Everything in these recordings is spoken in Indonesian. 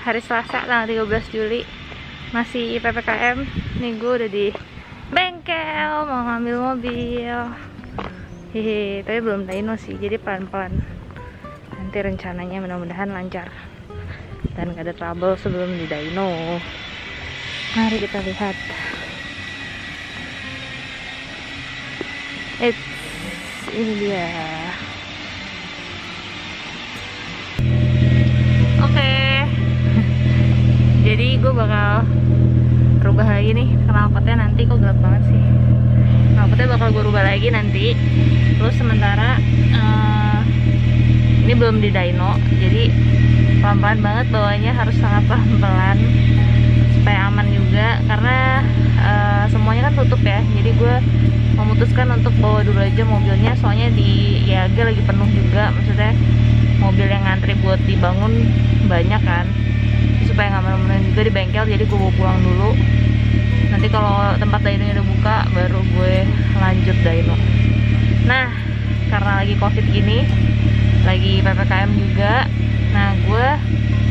hari Selasa tanggal 13 Juli. Masih PPKM. Nih gue udah di bengkel mau ngambil mobil. Hehe, tapi belum dyno sih, jadi pelan-pelan. Nanti rencananya mudah-mudahan lancar dan gak ada trouble sebelum di dyno. Mari kita lihat. Ini dia. Oke. Jadi gue bakal rubah lagi nih knalpotnya nanti. Kok gelap banget sih. Knalpotnya bakal gue rubah lagi nanti. Terus sementara ini belum di dyno, jadi pelan-pelan banget bawanya, harus sangat pelan-pelan supaya aman juga, karena semuanya kan tutup ya. Jadi gue memutuskan untuk bawa dulu aja mobilnya, soalnya di IAG lagi penuh juga, maksudnya mobil yang ngantri buat dibangun banyak kan, supaya nggak malam-malam juga di bengkel. Jadi gue bawa pulang dulu, nanti kalau tempat dynonya udah buka baru gue lanjut dyno. Nah, karena lagi covid gini, lagi PPKM juga, nah gue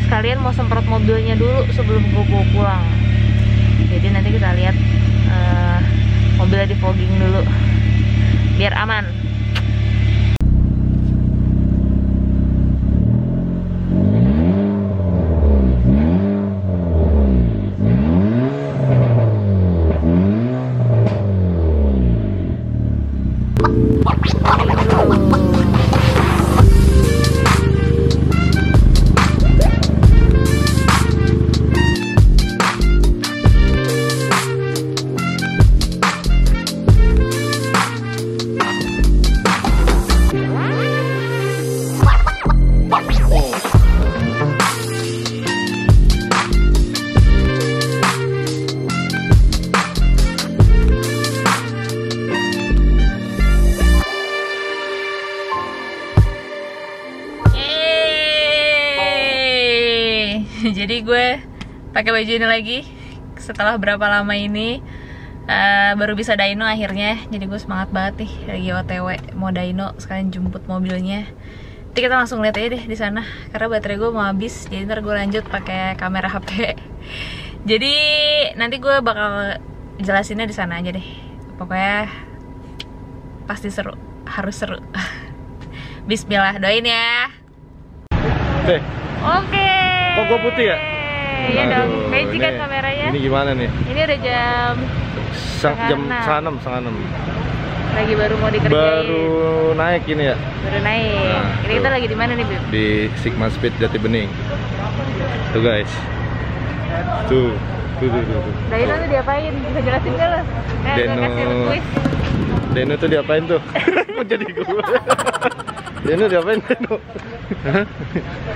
sekalian mau semprot mobilnya dulu sebelum gue bawa pulang. Jadi nanti kita lihat mobilnya di fogging dulu biar aman. Jadi gue pakai baju ini lagi setelah berapa lama ini, baru bisa dyno akhirnya. Jadi gue semangat banget nih, lagi OTW mau dyno, sekalian jemput mobilnya. Nanti kita langsung lihat aja deh di sana, karena baterai gue mau habis. Jadi ntar gue lanjut pakai kamera HP. Jadi nanti gue bakal jelasinnya di sana aja deh. Pokoknya pasti seru, harus seru. Bismillah, doain ya. Oke. Kok gue putih ya? Iya dong, magic kan kameranya. Ini gimana nih? Ini udah jam setengah enam. Lagi baru mau dikerjain. Baru naik ini ya? Baru naik. Nah, ini kita lagi di mana nih, Bib? Di Sigma Speed Jati Bening. Tuh guys. Tuh. Dyno tuh diapain? Bisa jelasin gak lo? Dyno tuh diapain tuh? Kok jadi gue? Dyno diapain Dyno?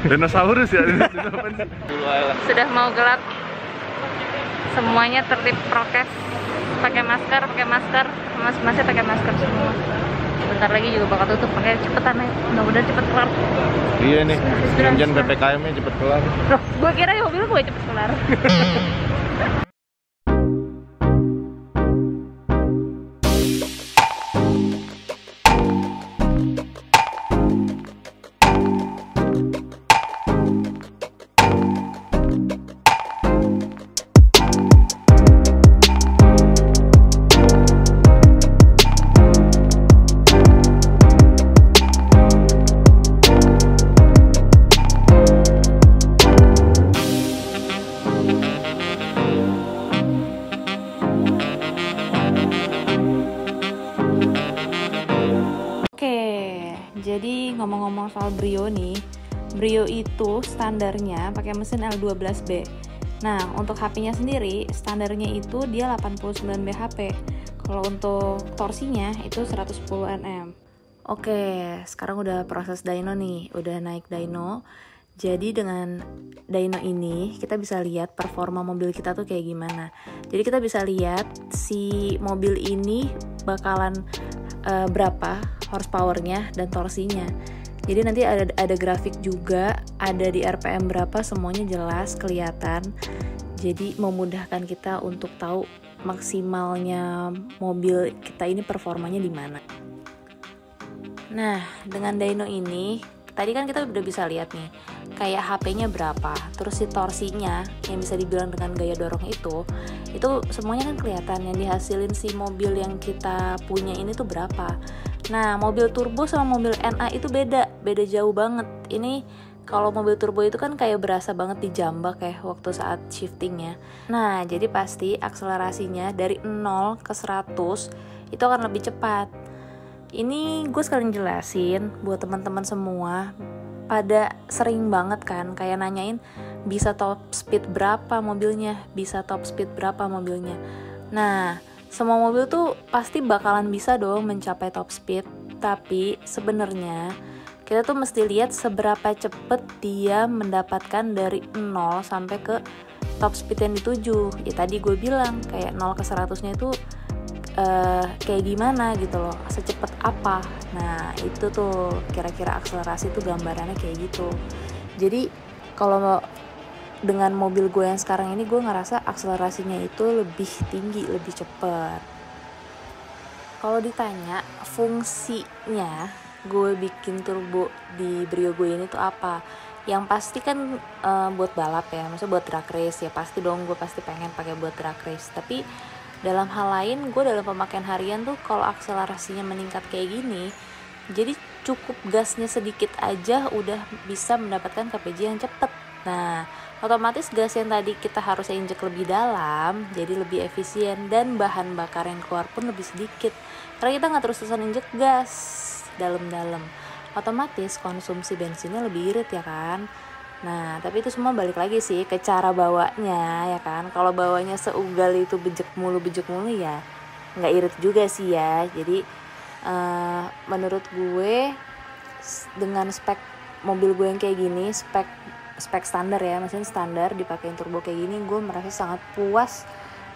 Dinosaurus ya? Sudah mau gelap, semuanya tertib prokes, pakai masker, masih pakai masker semua. Bentar lagi juga bakal tutup, pakai cepetan ya, mudah-mudahan cepet kelar. Iya nih, jangan PPKM-nya cepet kelar. Loh, gue kira ya mobil gue cepet kelar. Jadi ngomong-ngomong soal Brio nih, Brio itu standarnya pakai mesin L12B. Nah, untuk HP-nya sendiri, standarnya itu dia 89 bhp. Kalau untuk torsinya itu 110 Nm. Oke, sekarang udah proses dyno nih, udah naik dyno. Jadi dengan dyno ini kita bisa lihat performa mobil kita tuh kayak gimana. Jadi kita bisa lihat si mobil ini bakalan berapa horsepowernya dan torsinya. Jadi nanti ada grafik juga, ada di RPM berapa, semuanya jelas kelihatan. Jadi memudahkan kita untuk tahu maksimalnya mobil kita ini performanya di mana. Nah, dengan dyno ini tadi kan kita udah bisa lihat nih, kayak HP-nya berapa, terus si torsinya yang bisa dibilang dengan gaya dorong itu semuanya kan kelihatan, yang dihasilin si mobil yang kita punya ini tuh berapa. Nah, mobil turbo sama mobil NA itu beda jauh banget. Ini kalau mobil turbo itu kan kayak berasa banget dijambak ya waktu saat shiftingnya. Nah, jadi pasti akselerasinya dari 0 ke 100 itu akan lebih cepat. Ini gue sekalian jelasin buat teman-teman semua. Pada sering banget kan kayak nanyain bisa top speed berapa mobilnya, bisa top speed berapa mobilnya. Nah, semua mobil tuh pasti bakalan bisa dong mencapai top speed. Tapi sebenarnya kita tuh mesti lihat seberapa cepet dia mendapatkan dari 0 sampai ke top speed yang dituju. Ya tadi gue bilang kayak 0 ke 100-nya itu kayak gimana gitu loh, secepat apa. Nah itu tuh kira-kira akselerasi tuh gambarannya kayak gitu. Jadi kalau dengan mobil gue yang sekarang ini gue ngerasa akselerasinya itu lebih tinggi, lebih cepet. Kalau ditanya fungsinya gue bikin turbo di Brio gue ini tuh apa, yang pasti kan buat balap ya, maksudnya buat drag race ya, pasti dong gue pasti pengen pakai buat drag race. Tapi dalam hal lain gue dalam pemakaian harian tuh kalau akselerasinya meningkat kayak gini, jadi cukup gasnya sedikit aja udah bisa mendapatkan KPJ yang cepet. Nah otomatis gas yang tadi kita harus injek lebih dalam jadi lebih efisien, dan bahan bakar yang keluar pun lebih sedikit karena kita nggak terus-terusan injek gas dalam-dalam. Otomatis konsumsi bensinnya lebih irit ya kan. Nah tapi itu semua balik lagi sih ke cara bawanya ya kan. Kalau bawanya seugal itu bejek mulu ya nggak irit juga sih ya. Jadi menurut gue dengan spek mobil gue yang kayak gini, spek standar ya, mesin standar dipakein turbo kayak gini, gue merasa sangat puas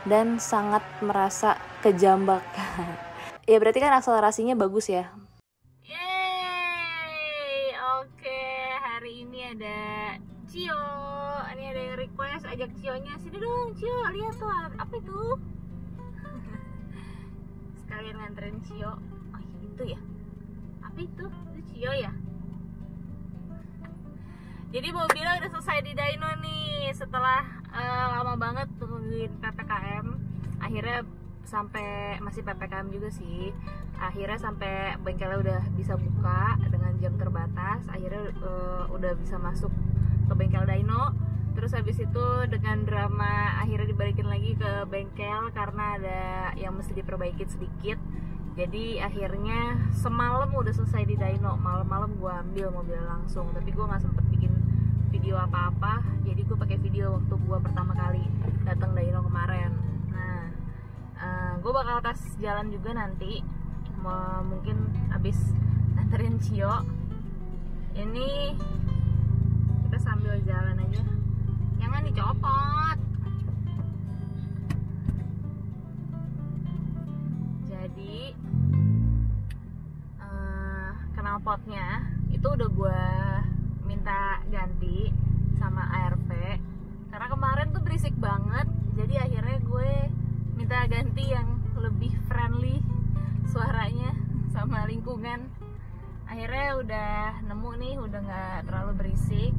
dan sangat merasa kejambak. Ya berarti kan akselerasinya bagus ya. Yeay, oke, hari ini ada Cio. Ini ada yang request ajak Cio-nya, sini dong Cio, lihat tuh apa itu. Sekalian nganterin Cio. Oh itu ya, apa itu Cio ya. Jadi mobilnya udah selesai di dyno nih, setelah lama banget tungguin PPKM. Akhirnya sampai, masih PPKM juga sih, akhirnya sampai bengkelnya udah bisa buka dengan jam terbatas. Akhirnya udah bisa masuk ke bengkel dyno. Terus habis itu dengan drama akhirnya dibalikin lagi ke bengkel karena ada yang mesti diperbaikin sedikit. Jadi akhirnya semalam udah selesai di dyno, malam-malam gue ambil mobil langsung. Tapi gue nggak sempet bikin video apa-apa, jadi gue pakai video waktu gue pertama kali datang dyno kemarin. Nah gue bakal tes jalan juga nanti, mungkin abis nganterin Cio. Ini kita sambil jalan aja, jangan dicopot. Jadi knalpotnya itu udah gue minta ganti sama ARP karena kemarin tuh berisik banget. Jadi akhirnya gue minta ganti yang lebih friendly suaranya sama lingkungan. Akhirnya udah nemu nih, udah nggak terlalu berisik,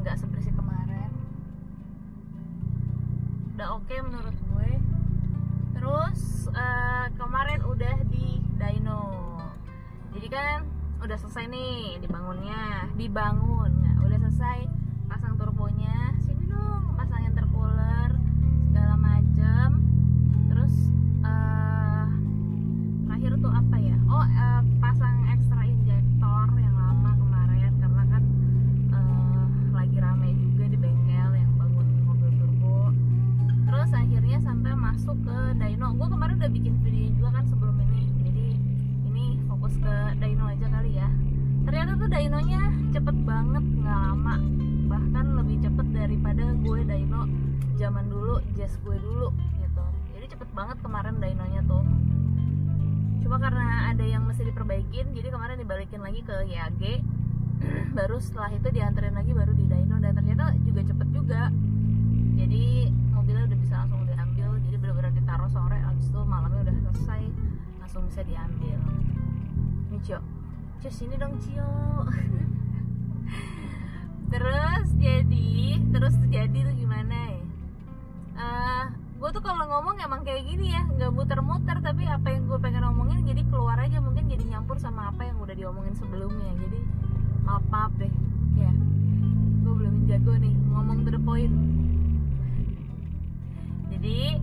nggak seberisik kemarin, udah oke menurut gue. Terus kemarin udah di dyno, jadi kan udah selesai nih dibangun, nah, udah selesai pasang turbonya, sini dong pasang intercooler segala macem. Terus terakhir tuh apa ya, pasang extra injektor yang lama kemarin karena kan lagi rame juga di bengkel yang bangun mobil turbo. Terus akhirnya sampai masuk ke dyno. Gue kemarin udah bikin video juga kan sebelum ini, jadi ini fokus ke dyno aja kali ya. Ternyata tuh dynonya cepet banget, nggak lama, bahkan lebih cepet daripada gue dyno zaman dulu, jazz gue dulu gitu. Jadi cepet banget kemarin dynonya tuh. Cuma karena ada yang mesti diperbaikin, jadi kemarin dibalikin lagi ke YAG. Baru setelah itu dianterin lagi baru di dyno, dan ternyata juga cepet juga. Jadi mobilnya udah bisa langsung diambil, jadi bener-bener ditaruh sore, abis itu malamnya udah selesai, langsung bisa diambil. Ini Cio, sini dong Cio. Terus jadi tuh gimana ya? Gue tuh kalau ngomong emang kayak gini ya, nggak muter-muter, tapi apa yang gue pengen ngomongin jadi keluar aja, mungkin jadi nyampur sama apa yang udah diomongin sebelumnya. Jadi maaf deh ya, gue belum jago nih ngomong to the point. Jadi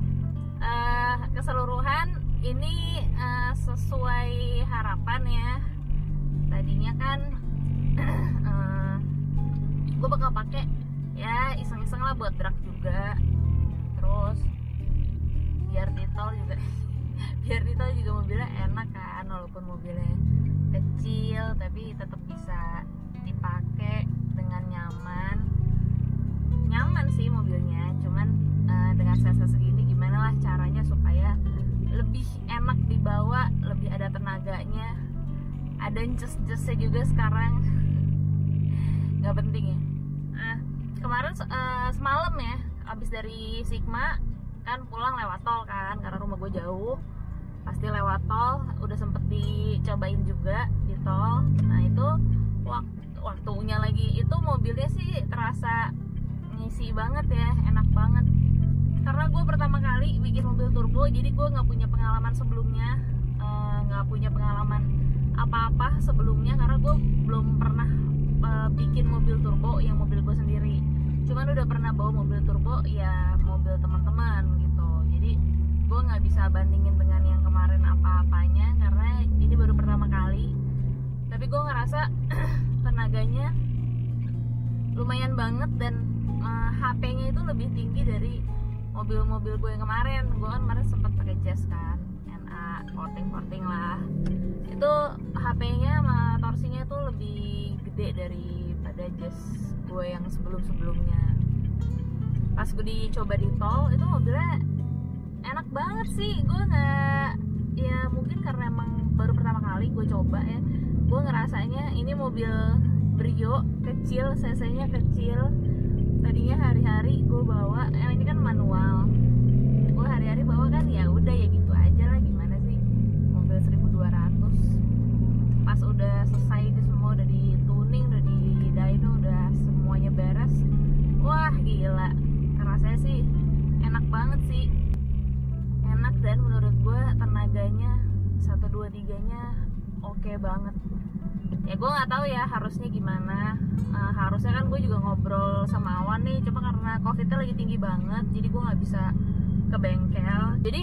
keseluruhan ini sesuai harapan ya. Tadinya kan gue bakal pakai ya iseng-iseng lah buat drag juga, terus biar di tol juga mobilnya enak kan, walaupun mobilnya kecil tapi tetap bisa dipakai dengan nyaman sih mobilnya. Cuman dengan sesa segini gimana lah caranya supaya lebih enak dibawa, lebih ada tenaganya, ada jes-jesnya juga sekarang. Nggak penting ya. Kemarin semalam ya, abis dari Sigma kan pulang lewat tol kan, karena rumah gue jauh, pasti lewat tol. Udah sempet dicobain juga di tol. Nah itu waktunya lagi itu mobilnya sih terasa ngisi banget ya, enak banget. Karena gue pertama kali bikin mobil turbo, jadi gue nggak punya pengalaman sebelumnya, nggak punya pengalaman apa-apa sebelumnya, karena gue belum pernah bikin mobil turbo yang mobil gue sendiri. Cuman udah pernah bawa mobil turbo ya mobil teman-teman gitu. Jadi gue nggak bisa bandingin dengan yang kemarin apa-apanya karena ini baru pertama kali. Tapi gue ngerasa tenaganya lumayan banget, dan HP-nya itu lebih tinggi dari mobil-mobil gue yang kemarin. Gue kan kemarin sempat pakai Jazz kan, NA porting lah. Itu HP-nya sama torsinya tuh lebih gede daripada Jazz gue yang sebelumnya. Pas gue dicoba di tol itu mobilnya enak banget sih. Gue nggak, ya mungkin karena emang baru pertama kali gue coba ya, gue ngerasanya ini mobil Brio kecil, cc-nya kecil. Tadinya hari-hari gue bawa, ini kan manual, gue hari-hari bawa kan ya udah ya gitu aja lah, gimana sih mobil 1200. Pas udah selesai itu semua, udah di tuning, udah di dyno, udah semuanya beres, wah gila, kerasanya sih enak banget sih, enak. Dan menurut gue tenaganya 1, 2, 3 nya oke banget. Ya gue nggak tahu ya harusnya gimana. Harusnya kan gue juga ngobrol sama Awan nih, cuma karena COVID-nya lagi tinggi banget, jadi gue nggak bisa ke bengkel. Jadi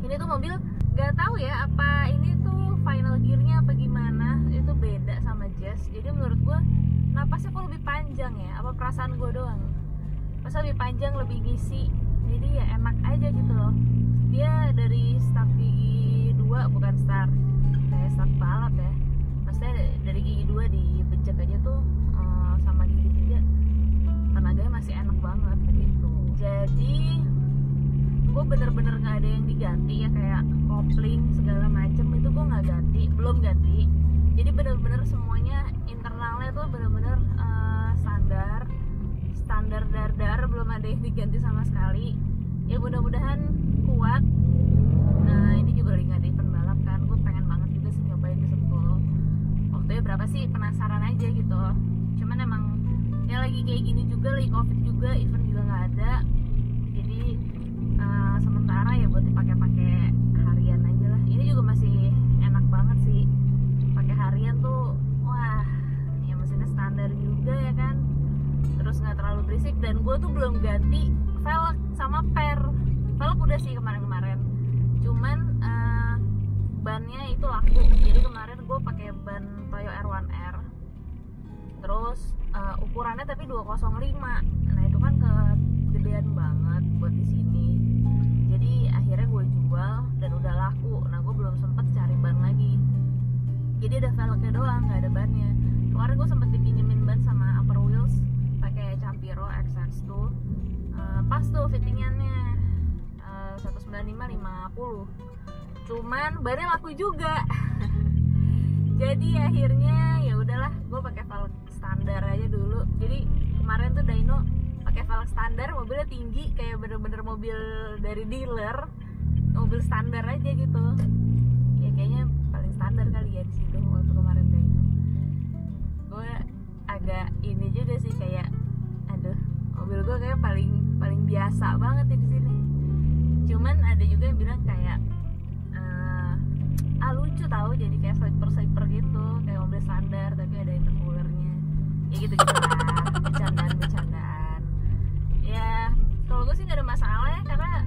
ini tuh mobil nggak tahu ya apa ini tuh final gearnya apa gimana, itu beda sama Jazz. Jadi menurut gue napasnya kok lebih panjang ya, apa perasaan gue doang? Pas lebih panjang, lebih ngisi, jadi ya enak aja gitu loh. Dia dari start gigi 2, bukan start kayak start balap ya, maksudnya dari gigi 2 dibejek aja tuh sama gigi 3 tenaganya masih enak banget gitu. Jadi gue bener-bener nggak ada yang diganti ya, kayak kopling segala macem itu gue nggak ganti, belum ganti. Jadi bener-bener semuanya internalnya tuh bener-bener standar dar, belum ada yang diganti sama sekali. Ya mudah-mudahan kuat. Nah ini juga lagi nggak ada event balap kan, gue pengen banget juga sih nyobain di Sentul. Waktunya berapa sih, penasaran aja gitu. Cuman emang ya lagi kayak gini juga, lagi COVID juga, event juga nggak ada. Jadi sementara ya buat dipakai-pakai harian aja lah. Ini juga masih enak banget sih pakai harian tuh. Wah ya mesinnya standar juga ya kan, terus nggak terlalu berisik. Dan gue tuh belum ganti velg sama per. Velg udah sih kemarin-kemarin, cuman bannya itu laku. Jadi kemarin gue pakai ban Toyo R1R, terus ukurannya tapi 205. Nah itu kan kegedean banget buat di sini. Jadi akhirnya gue jual dan udah laku. Nah gue belum sempet cari ban lagi, jadi ada velgnya doang, nggak ada bannya. Kemarin gue sempet dipinjemin ban sama Upper Wheels pakai Campiro XX tuh, pas tuh fittingannya 195/50, cuman bannya laku juga. Jadi akhirnya ya udahlah, gue pakai velg standar aja dulu. Jadi kemarin tuh dyno pakai velg standar, mobilnya tinggi kayak bener-bener mobil dari dealer, mobil standar aja gitu. Ya kayaknya paling standar kali ya di situ waktu kemarin dyno. Gue agak ini berasa banget ya di sini. Cuman ada juga yang bilang kayak lucu tahu, jadi kayak swiper gitu, kayak mobil standar tapi ada intercoolernya. Ya gitu lah, bercandaan. Ya kalau gue sih nggak ada masalah ya, karena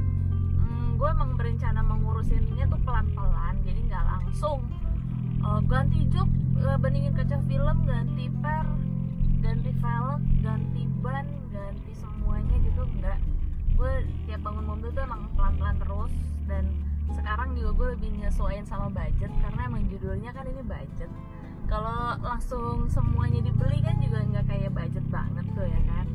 gue emang berencana mengurusinnya tuh pelan-pelan, jadi nggak langsung ganti jok, bandingin kaca film, ganti per, ganti velg, ganti ban, ganti semuanya gitu. Enggak, gue tiap bangun mobil tuh emang pelan-pelan terus. Dan sekarang juga gue lebih nyesuaiin sama budget, karena emang judulnya kan ini budget. Kalau langsung semuanya dibeli kan juga nggak kayak budget banget tuh ya kan.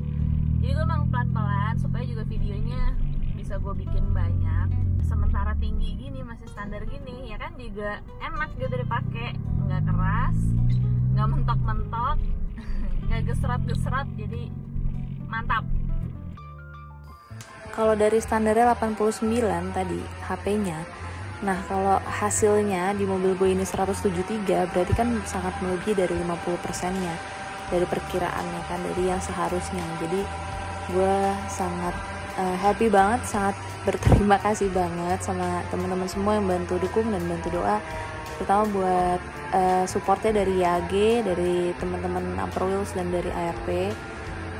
Jadi gue emang pelan-pelan supaya juga videonya bisa gue bikin banyak. Sementara tinggi gini, masih standar gini ya kan, juga enak gitu dipakai, nggak keras, nggak mentok-mentok, nggak gesrot-gesrot, jadi mantap. Kalau dari standarnya 89 tadi HP-nya, nah kalau hasilnya di mobil gue ini 173, berarti kan sangat melebihi dari 50%-nya dari perkiraannya kan, dari yang seharusnya. Jadi gue sangat happy banget, sangat berterima kasih banget sama teman-teman semua yang bantu dukung dan bantu doa, terutama buat supportnya dari YAG, dari teman-teman Upper Wheels dan dari ARP,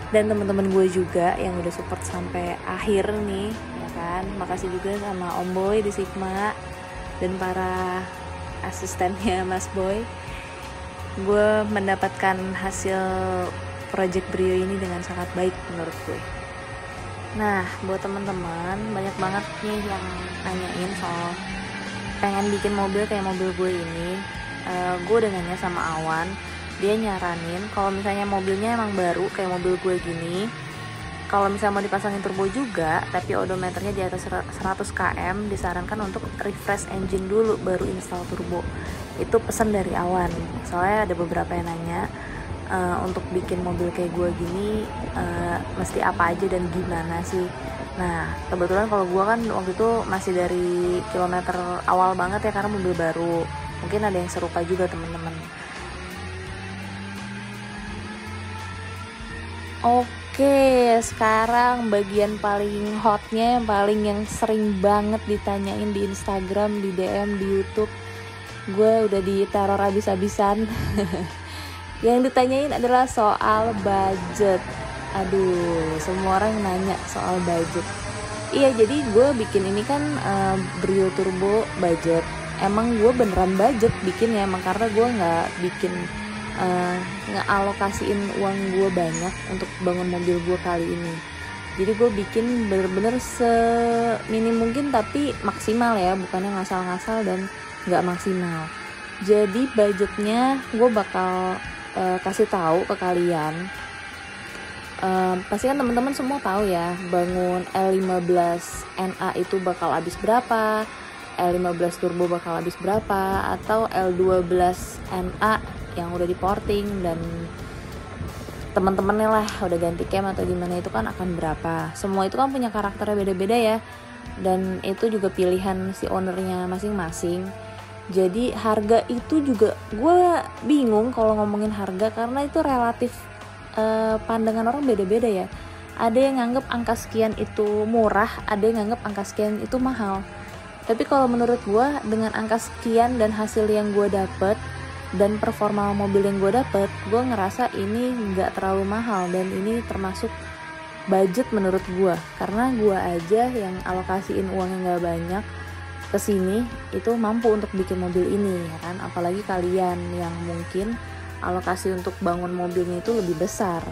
dan teman-teman gue juga yang udah support sampai akhir nih ya kan. Makasih juga sama Om Boy di Sigma dan para asistennya Mas Boy. Gue mendapatkan hasil project Brio ini dengan sangat baik menurut gue. Nah, buat teman-teman, banyak banget nih yang nanyain soal pengen bikin mobil kayak mobil gue ini. Gue udah nanya sama Awan, dia nyaranin kalau misalnya mobilnya emang baru kayak mobil gue gini, kalau misalnya mau dipasangin turbo juga tapi odometernya di atas 100 km, disarankan untuk refresh engine dulu baru install turbo. Itu pesan dari Awan, soalnya ada beberapa yang nanya untuk bikin mobil kayak gue gini mesti apa aja dan gimana sih. Nah kebetulan kalau gue kan waktu itu masih dari kilometer awal banget ya, karena mobil baru. Mungkin ada yang serupa juga teman-teman. Oke, sekarang bagian paling hotnya, yang sering banget ditanyain di Instagram, di DM, di YouTube. Gue udah diteror abis-abisan. Yang ditanyain adalah soal budget. Aduh, semua orang nanya soal budget. Iya, jadi gue bikin ini kan Brio Turbo budget. Emang gue beneran budget bikinnya, emang karena gue nggak bikin ngealokasiin uang gue banyak untuk bangun mobil gue kali ini. Jadi gue bikin bener-bener seminim mungkin tapi maksimal ya, bukannya ngasal-ngasal dan nggak maksimal. Jadi budgetnya gue bakal kasih tahu ke kalian. Pasti kan teman-teman semua tahu ya, bangun L15 NA itu bakal habis berapa, L15 Turbo bakal habis berapa, atau L12 NA yang udah di porting dan teman-temannya lah udah ganti cam atau gimana, itu kan akan berapa. Semua itu kan punya karakternya beda-beda ya, dan itu juga pilihan si ownernya masing-masing. Jadi harga itu juga gue bingung kalau ngomongin harga, karena itu relatif pandangan orang beda-beda ya. Ada yang nganggep angka sekian itu murah, ada yang nganggep angka sekian itu mahal. Tapi kalau menurut gue, dengan angka sekian dan hasil yang gue dapet dan performa mobil yang gue dapet, gue ngerasa ini nggak terlalu mahal dan ini termasuk budget menurut gue. Karena gue aja yang alokasiin uang yang nggak banyak kesini itu mampu untuk bikin mobil ini ya kan, apalagi kalian yang mungkin alokasi untuk bangun mobilnya itu lebih besar.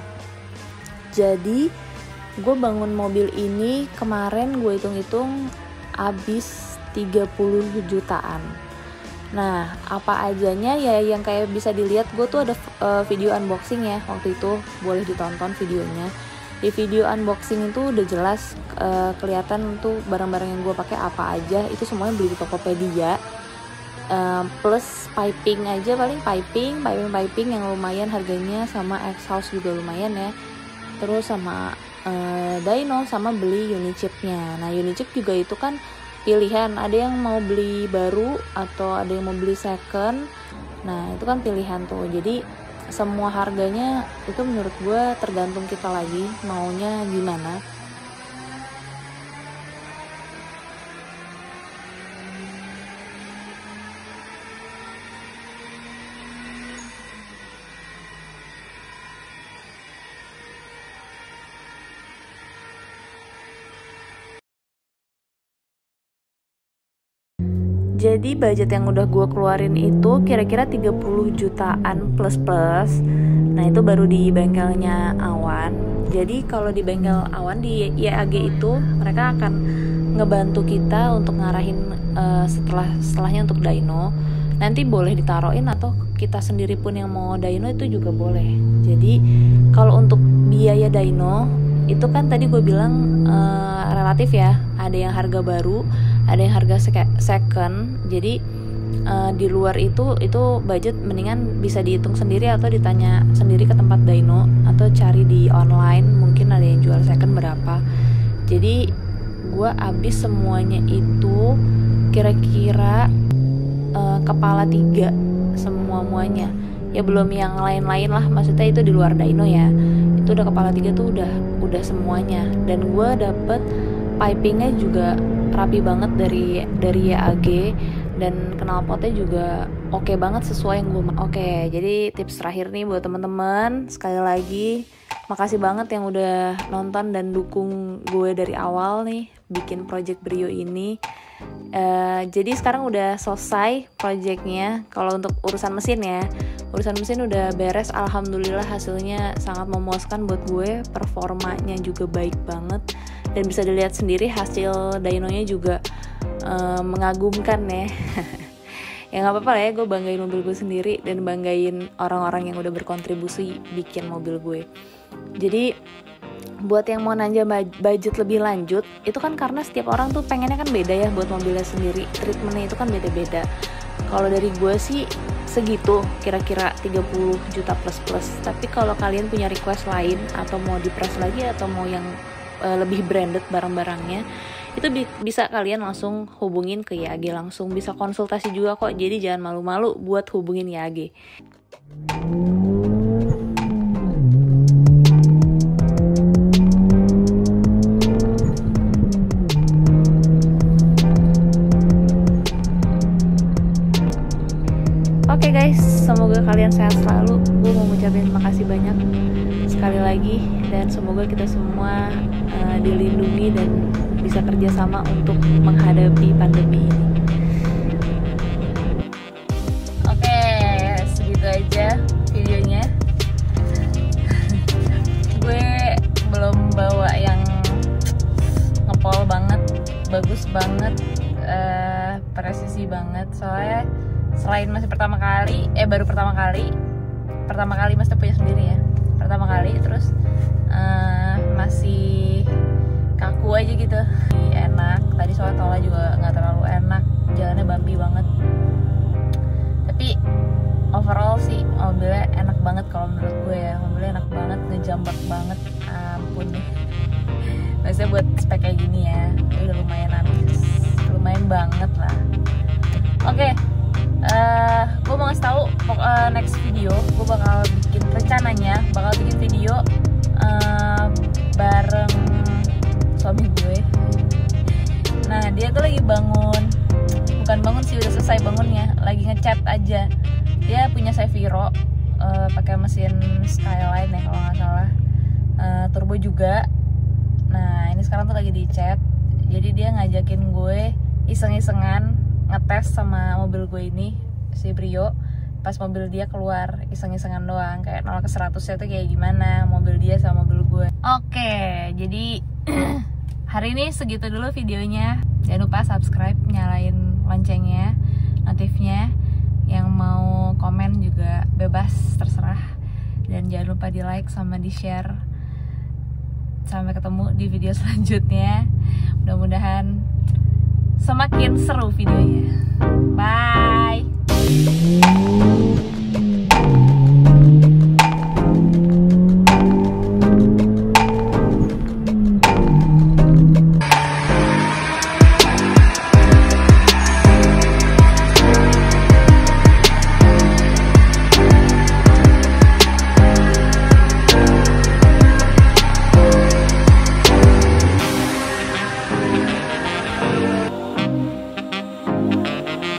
Jadi gue bangun mobil ini kemarin gue hitung-hitung habis 30 jutaan. Nah apa ajanya ya yang kayak bisa dilihat, gue tuh ada video unboxing ya waktu itu, boleh ditonton videonya. Di video unboxing itu udah jelas kelihatan tuh barang-barang yang gue pakai apa aja, itu semuanya beli di Tokopedia. Plus piping aja, paling piping yang lumayan harganya, sama exhaust juga lumayan ya. Terus sama dyno, sama beli unit chipnya. Nah unit chip juga itu kan pilihan, ada yang mau beli baru atau ada yang mau beli second. Nah itu kan pilihan tuh. Jadi semua harganya itu menurut gue tergantung kita lagi maunya gimana. Jadi budget yang udah gue keluarin itu kira-kira 30 jutaan plus. Nah itu baru di bengkelnya Awan. Jadi kalau di bengkel Awan di IAG itu mereka akan ngebantu kita untuk ngarahin setelahnya untuk dyno. Nanti boleh ditaruhin atau kita sendiri pun yang mau dyno itu juga boleh. Jadi kalau untuk biaya dyno itu kan tadi gue bilang relatif ya. Ada yang harga baru, ada yang harga second. Jadi di luar itu budget mendingan bisa dihitung sendiri atau ditanya sendiri ke tempat dyno atau cari di online, mungkin ada yang jual second berapa. Jadi gue habis semuanya itu kira-kira kepala 3 semuanya. Ya belum yang lain-lain lah, maksudnya itu di luar dyno ya. Itu udah kepala 3 tuh udah semuanya. Dan gue dapet pipingnya juga rapi banget dari YAG, dan knalpotnya juga oke banget sesuai yang gue mau. Oke, jadi tips terakhir nih buat teman-teman, sekali lagi makasih banget yang udah nonton dan dukung gue dari awal nih bikin project Brio ini. Jadi sekarang udah selesai projectnya. Kalau untuk urusan mesin ya, urusan mesin udah beres, alhamdulillah hasilnya sangat memuaskan buat gue, performanya juga baik banget dan bisa dilihat sendiri hasil dynonya juga mengagumkan ya. Ya nggak apa-apa lah ya, gue banggain mobil gue sendiri dan banggain orang-orang yang udah berkontribusi bikin mobil gue. Jadi buat yang mau nanya budget lebih lanjut, itu kan karena setiap orang tuh pengennya kan beda ya buat mobilnya sendiri, treatmentnya itu kan beda-beda. Kalau dari gue sih segitu, kira-kira 30 juta plus. Tapi kalau kalian punya request lain atau mau di-press lagi atau mau yang lebih branded barang-barangnya, itu bisa kalian langsung hubungin ke YAG langsung, bisa konsultasi juga kok. Jadi jangan malu-malu buat hubungin YAG. Oke guys, semoga kalian sehat selalu. Gue mau ngucapin makasih banyak sekali lagi, dan semoga kita semua dilindungi dan bisa kerjasama untuk menghadapi pandemi ini. Oke, segitu aja videonya. Gue belum bawa yang ngepol banget, bagus banget, presisi banget, soalnya selain masih baru pertama kali Mas punya sendiri ya, pertama kali, terus masih kaku aja gitu. Enak, tadi soal tolnya juga nggak terlalu enak, jalannya bumpy banget, tapi overall sih mobilnya enak banget kalau menurut gue ya. Mobilnya enak banget, ngejambak banget, ampun nih. Biasanya buat spek kayak gini ya, udah lumayan banget lah. Oke. Gue mau ngasih tahu next video gue bakal bikin video bareng suami gue. Nah dia tuh lagi bukan bangun sih, udah selesai bangunnya, lagi ngecat aja. Dia punya Seviro pakai mesin Skyline ya kalau nggak salah, turbo juga. Nah ini sekarang tuh lagi dicat, jadi dia ngajakin gue iseng-isengan ngetes sama mobil gue ini, si Brio. Pas mobil dia keluar, iseng-isengan doang, kayak 0 ke 100 nya tuh kayak gimana mobil dia sama mobil gue. Oke, jadi hari ini segitu dulu videonya. Jangan lupa subscribe, nyalain loncengnya, notifnya. Yang mau komen juga bebas, terserah. Dan jangan lupa di like sama di share. Sampai ketemu di video selanjutnya. Mudah-mudahan semakin seru videonya. Bye.